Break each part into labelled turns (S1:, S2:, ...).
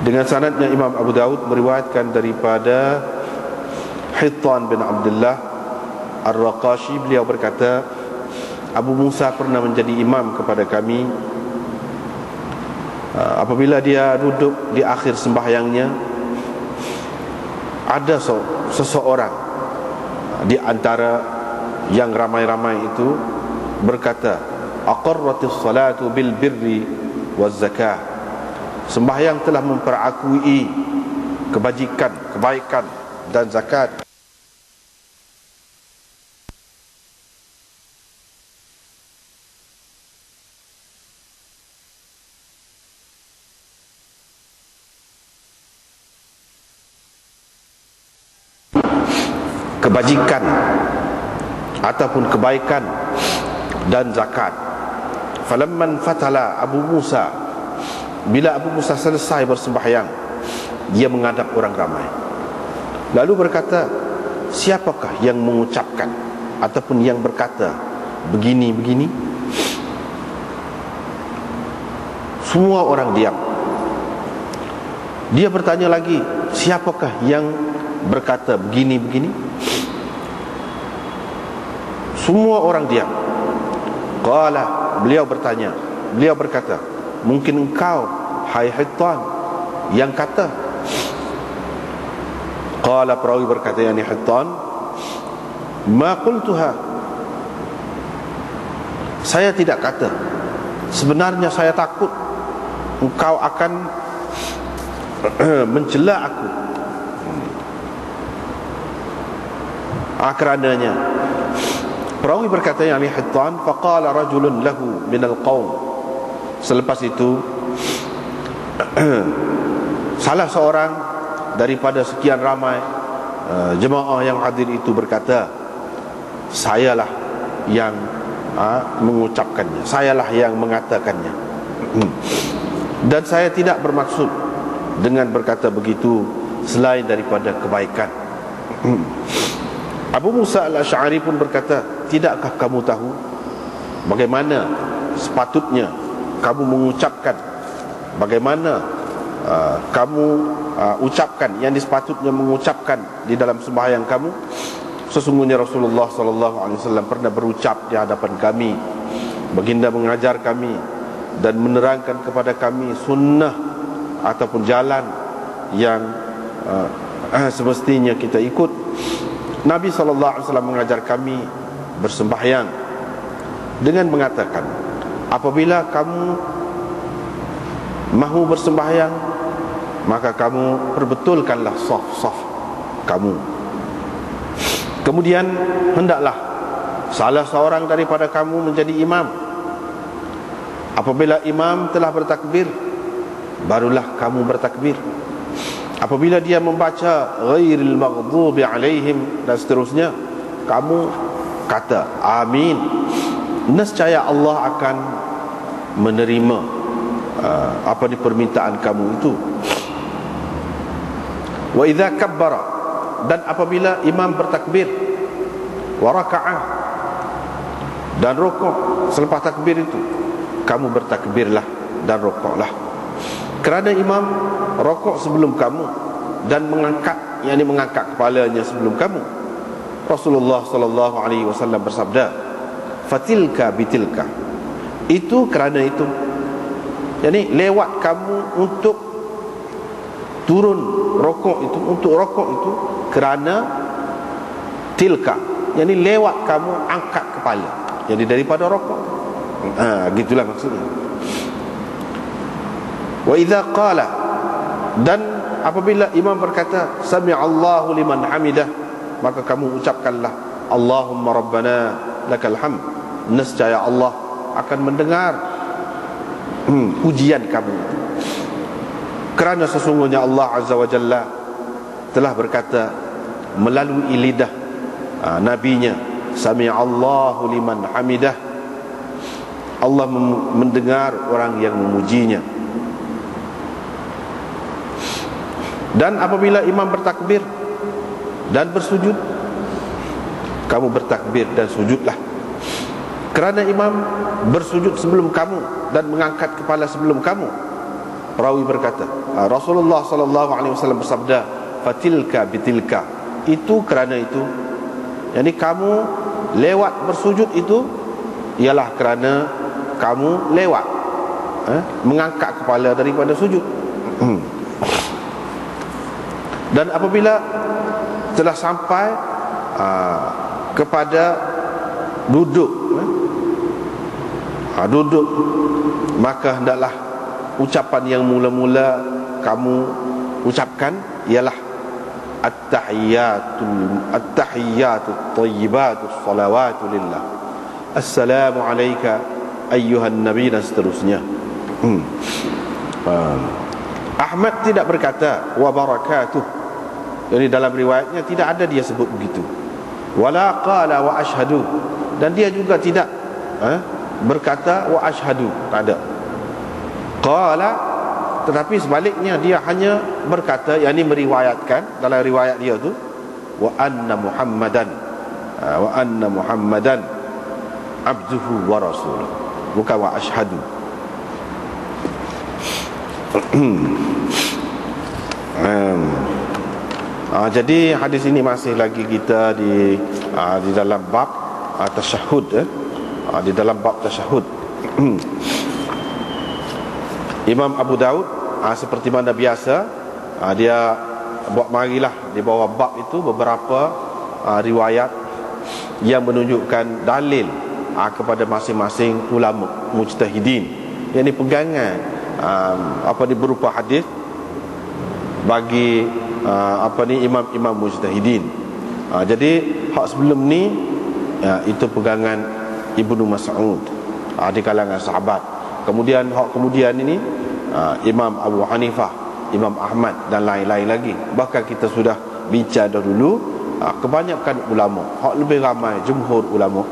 S1: Dengan sanadnya Imam Abu Daud meriwayatkan daripada Hittan bin Abdullah Ar-Raqashi, beliau berkata, Abu Musa pernah menjadi imam kepada kami. Apabila dia duduk di akhir sembahyangnya, ada seseorang di antara yang ramai-ramai itu berkata, aqarratis salatu bil birri waz zakah. Sembahyang telah memperakui kebajikan, kebaikan dan zakat. Kebajikan ataupun kebaikan dan zakat. Falamman fatala Abu Musa, bila Abu Musa selesai bersembahyang, dia menghadap orang ramai, lalu berkata, siapakah yang mengucapkan ataupun yang berkata begini-begini? Semua orang diam. Dia bertanya lagi, siapakah yang berkata begini-begini? Semua orang diam. Qala, beliau berkata, mungkin engkau, hai Hittan, yang kata. Qala, perawi berkata, yani Hittan, ma qultuha, saya tidak kata. Sebenarnya saya takut engkau akan mencela aku. Kerananya, perawi berkata, yani Hittan, faqala rajulun lahu minal qaum. Selepas itu salah seorang daripada sekian ramai jemaah yang hadir itu berkata, sayalah yang mengucapkannya, sayalah yang mengatakannya, dan saya tidak bermaksud dengan berkata begitu selain daripada kebaikan. Abu Musa al-Asy'ari pun berkata, tidakkah kamu tahu bagaimana sepatutnya kamu mengucapkan, bagaimana kamu ucapkan yang sepatutnya mengucapkan di dalam sembahyang kamu? Sesungguhnya Rasulullah SAW pernah berucap di hadapan kami, baginda mengajar kami dan menerangkan kepada kami sunnah ataupun jalan yang semestinya kita ikut. Nabi SAW mengajar kami bersembahyang dengan mengatakan, apabila kamu mahu bersembahyang, maka kamu perbetulkanlah saf-saf kamu. Kemudian hendaklah salah seorang daripada kamu menjadi imam. Apabila imam telah bertakbir, barulah kamu bertakbir. Apabila dia membaca ghairil maghdubi alaihim dan seterusnya, kamu kata amin. Nescaya Allah akan menerima apa di permintaan kamu itu. Wa idza kabbara, dan apabila imam bertakbir, wa raka'ah, dan rukuk selepas takbir itu, kamu bertakbirlah dan rukuklah. Kerana imam rukuk sebelum kamu dan mengangkat, yakni mengangkat kepalanya sebelum kamu. Rasulullah sallallahu alaihi wasallam bersabda, fatilka bitilka, itu kerana itu, yakni lewat kamu untuk turun rukuk itu, untuk rukuk itu kerana tilka, yakni lewat kamu angkat kepala, jadi daripada rukuk. Gitulah maksudnya. Wa idza qala, dan apabila imam berkata sami'allahu liman hamidah, maka kamu ucapkanlah Allahumma rabbana lakal hamd. Nescaya Allah akan mendengar pujian kamu, kerana sesungguhnya Allah Azza wa Jalla telah berkata melalui lidah nabinya, sami'allahu liman hamidah, Allah mendengar orang yang memujinya. Dan apabila imam bertakbir dan bersujud, kamu bertakbir dan sujudlah. Kerana imam bersujud sebelum kamu dan mengangkat kepala sebelum kamu, Perawi berkata, Rasulullah sallallahu alaihi wasallam bersabda, fatilka bitilka, itu kerana itu. Jadi kamu lewat bersujud itu ialah kerana kamu lewat mengangkat kepala daripada sujud. Dan apabila telah sampai kepada duduk, duduk, maka hendaklah ucapan yang mula-mula kamu ucapkan ialah at-tahiyyatut thayyibatus salawatu lillah, assalamu alayka ayyuhan nabi, dan seterusnya. Ahmad tidak berkata wa barakatuh, jadi dalam riwayatnya tidak ada dia sebut begitu. Wala qala wa ashhadu, dan dia juga tidak berkata wa ashhadu, tak ada. Qala, tetapi sebaliknya dia hanya berkata, yakni meriwayatkan dalam riwayat dia tu, wa anna muhammadan abduhu wa rasuluh, bukan wa ashhadu. Jadi hadis ini masih lagi kita di dalam bab tasyahud, di dalam bab tasyahud. Imam Abu Daud seperti mana biasa, dia buat marilah di bawah bab itu beberapa riwayat yang menunjukkan dalil kepada masing-masing ulama mujtahidin, yang ini pegangan berupa hadis bagi imam-imam mujtahidin. Jadi hak sebelum ni itu pegangan Ibnu Mas'ud di kalangan sahabat. Kemudian hak kemudian ini Imam Abu Hanifah, Imam Ahmad dan lain-lain lagi. Bahkan kita sudah bincang dahulu, kebanyakan ulama, hak lebih ramai jumhur ulama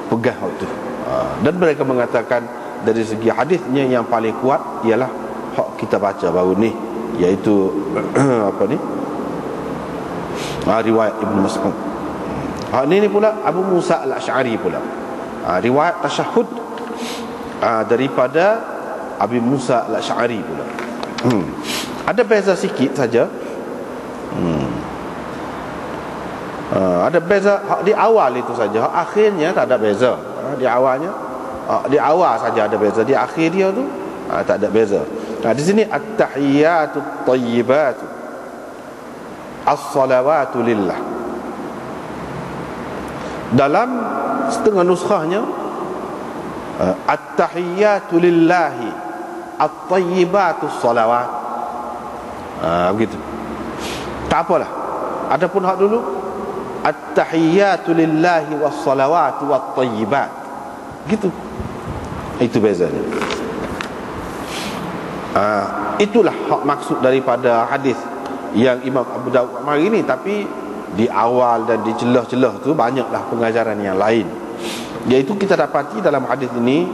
S1: pegang hak tu. Dan mereka mengatakan dari segi hadisnya yang paling kuat ialah hak kita baca baru ni, iaitu riwayat Ibnu Mas'ud. Ini pula Abu Musa al-Ash'ari pula, riwayat tasyahud daripada Abu Musa al-Ash'ari pula. Ada beza sikit saja. Ada beza di awal itu saja, akhirnya tak ada beza. Di awalnya, di awal saja ada beza, di akhir dia tu tak ada beza. Di sini at-tahiyyatut thayyibatu as-salawatu lillah. Dalam setengah nuskhahnya at-tahiyyatu lillahi at-thayyibatu salawat, begitu. Tak apalah. Adapun hak dulu at-tahiyyatu lillahi was-salawatu wat-thayyibat, gitu. Itu bezanya. Itulah hak maksud daripada hadis yang Imam Abu Daud mari ni. Tapi di awal dan di celah-celah tu banyaklah pengajaran yang lain, iaitu kita dapati dalam hadis ini,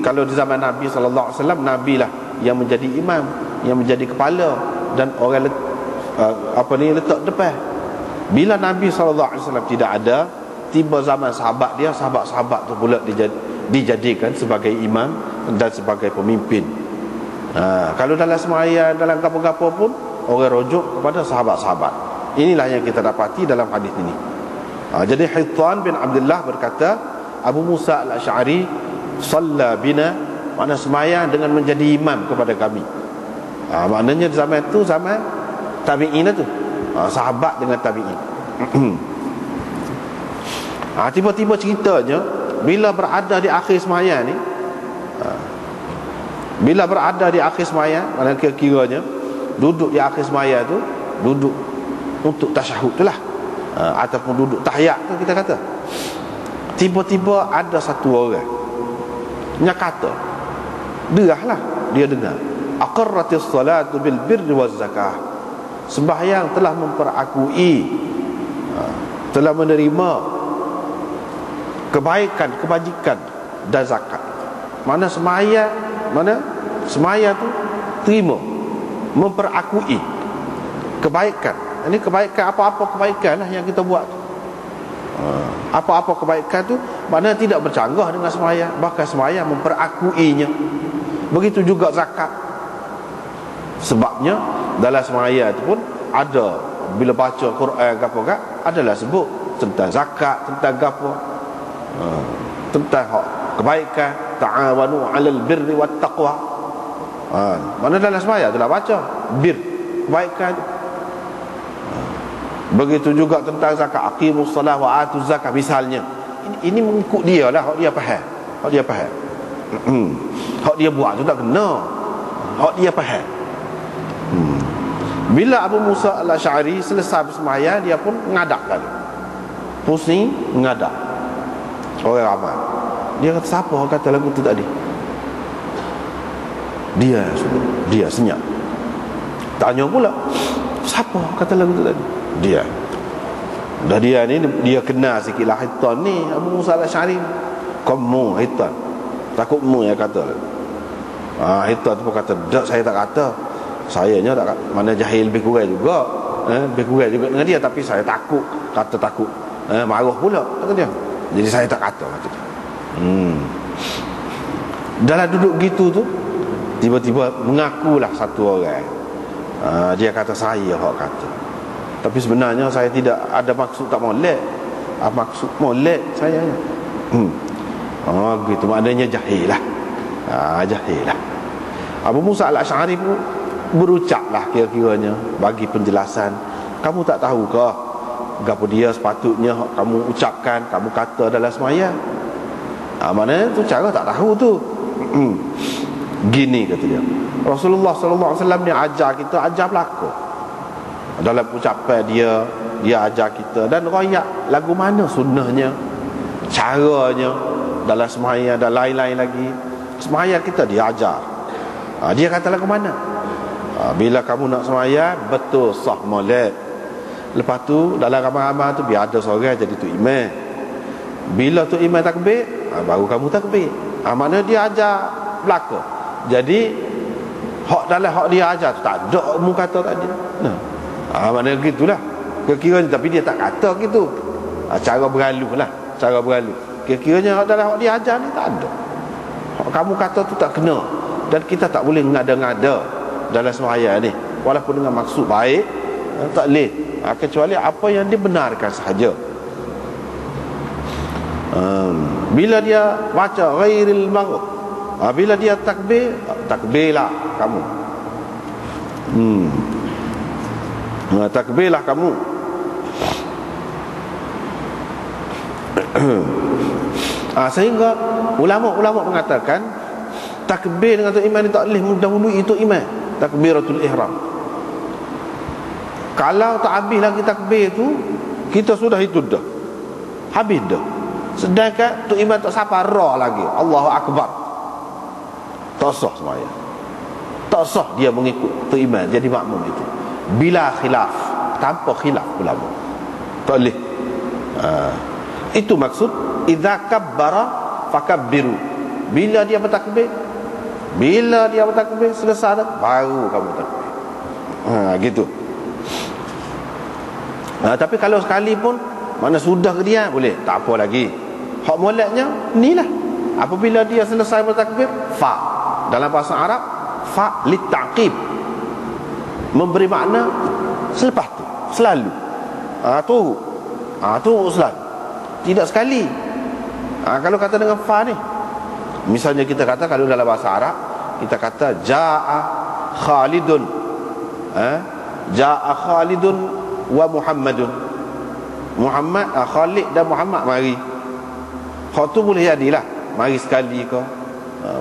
S1: kalau di zaman Nabi sallallahu alaihi wasallam, Nabi lah yang menjadi imam, yang menjadi kepala, dan orang letak depan. Bila Nabi sallallahu alaihi wasallam tidak ada, tiba zaman sahabat dia, sahabat-sahabat tu pula dijadikan sebagai imam dan sebagai pemimpin. Kalau dalam sembahyang, dalam apa-apa pun, orang rujuk kepada sahabat-sahabat. Inilah yang kita dapati dalam hadis ini. Jadi Hittan bin Abdullah berkata, Abu Musa al-Ash'ari salla bina, makna sembahyang dengan menjadi imam kepada kami. Maknanya zaman itu zaman tabi'in itu, sahabat dengan tabi'in. Tiba-tiba ceritanya, bila berada di akhir sembahyang ni, bila berada di akhir sembahyang, mana kira-kiranya duduk di akhir sembahyang tu, duduk untuk tasyahud tu lah, ataupun duduk tahiyat tu kita kata, tiba-tiba ada satu orang yang kata, derahlah, dia dengar, aqarratis salatu bil birri waz zakah, sembahyang telah memperakui, telah menerima kebaikan, kebajikan dan zakat. Mana sembahyang tu terima, memperakui kebaikan. Ini kebaikan, apa-apa kebaikan lah yang kita buat. Apa-apa kebaikan tu maknanya tidak bercanggah dengan sembahyang, bahkan sembahyang memperakuinya. Begitu juga zakat. Sebabnya dalam semaya itu pun ada, bila baca Quran gapo gak, adalah sebut tentang zakat, tentang gapo, tentang hak kebaikan, ta'awanu 'alal birri wat taqwa. Mana dalam semaya telah baca bir, kebaikan. Begitu juga tentang zakat, aqimus salah wa atuz zakat misalnya. Ini mengikut dia lah, hak dia faham. Hak dia faham. Hak dia buat tu tak kena. Hak dia faham. Bila Abu Musa al-Asy'ari selesai bersembahyang, dia pun ngadak kali. Pusing, ngadak. Orang ramai. Dia kata, siapa kata lagu tu tadi? Dia senyap. Tanya pula, siapa kata lagu tu tadi? Dia. Dah dia ni, dia kenal sikit lah Hitan ni, Abu Musa al-Asy'ari. Kamu Hitan, takut mu yang kata. Hitan tu pun kata, tak, saya tak kata. Sayanya tak, mana jahil lebih kurang juga, lebih kurang juga dengan dia, tapi saya takut, kata takut marah pula kata dia. Jadi saya tak kata dia. Dalam duduk gitu tu, tiba-tiba mengakulah satu orang. Dia kata saya hak kata, tapi sebenarnya saya tidak ada maksud tak molek. Maksud molek saya. Gitu maknanya jahil lah. Jahil lah. Abu Musa al-Asy'ari pun berucaplah kira-kiranya, bagi penjelasan. Kamu tak tahu ke gapo dia sepatutnya kamu ucapkan, kamu kata dalam semaya? Mana tu cara tak tahu tu. Gini kata dia, Rasulullah sallallahu alaihi wasallam ni ajar kita, ajar pelakon. Dalam ucapan dia ajar kita, dan royak lagu mana sunnahnya, caranya dalam semaya dan lain-lain lagi. Semaya kita dia ajar. Dia kata lagu mana? Bila kamu nak sembahyang betul sah molek. Lepas tu dalam ramai-ramai tu biar ada seorang jadi tu imam. Bila tu imam takbir, baru kamu takbir. Maknanya dia ajar belaka. Jadi hak dalam hak dia ajar tu tak ada mu kata tadi. Maknanya gitulah kira-kiranya, tapi dia tak kata gitu. Cara beraluh lah, cara beraluh. Kira-kiranya hak dalam hak dia ajar ni tak ada. Hak kamu kata tu tak kena, dan kita tak boleh ngada-ngada dalam sembahyang ni, walaupun dengan maksud baik, tak boleh, kecuali apa yang dibenarkan sahaja. Bila dia baca ghairil maghdub, bila dia takbir, takbirlah kamu. Takbirlah kamu. Sehingga ulama-ulama mengatakan takbir dengan tu imam ni tak boleh mendahului itu imam, takbiratul ihram. Kalau tak habis lagi takbir tu, kita sudah itu dah, habis dah. Sedangkan tu imam tak sapa ra lagi, Allahu akbar, tak sah sembahyang, tak sah dia mengikut tu imam jadi makmum itu, bila khilaf, tanpa khilaf ulama, tak boleh. Itu maksud idza kabbara fakabbiru. Bila dia bertakbir, selesai baru kamu takbir. Gitu. Tapi kalau sekali pun mana sudah ke dia, boleh, tak apa lagi. Hak moleknya inilah, apabila dia selesai bertakbir, fa dalam bahasa Arab, fa litaqib, memberi makna selepas tu, selalu. Tunggu selalu, tidak sekali. Kalau kata dengan fa ni, misalnya kita kata, kalau dalam bahasa Arab kita kata jaa Khalidun, jaa Khalidun wa Muhammadun. Muhammad, Khalid dan Muhammad mari. Hak tu boleh jadilah mari sekali ke,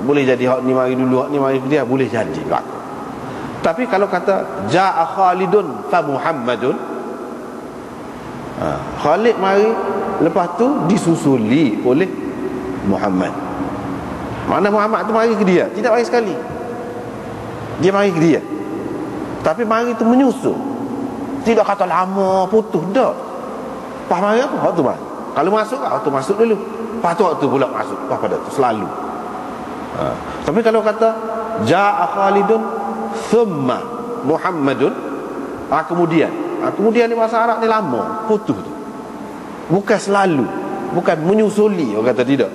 S1: boleh jadi hak ni mari dulu, hak ni mari dia, boleh jadi berlaku. Tapi kalau kata jaa Khalidun fa Muhammadun, Khalid mari, lepas tu disusuli oleh Muhammad. Mana Muhammad tu mari ke dia, tidak mari sekali, dia mari ke dia, tapi mari tu menyusul, tidak kata lama putus dah. Pas mari apa, waktu mari. Kalau masuk, waktu masuk dulu, lepas tu waktu pula masuk, pas pada tu selalu. Tapi kalau kata jaa Khalidun thumma Muhammadun, kemudian di bahasa Arab ni lama putus tu, bukan selalu, bukan menyusuli, orang kata tidak.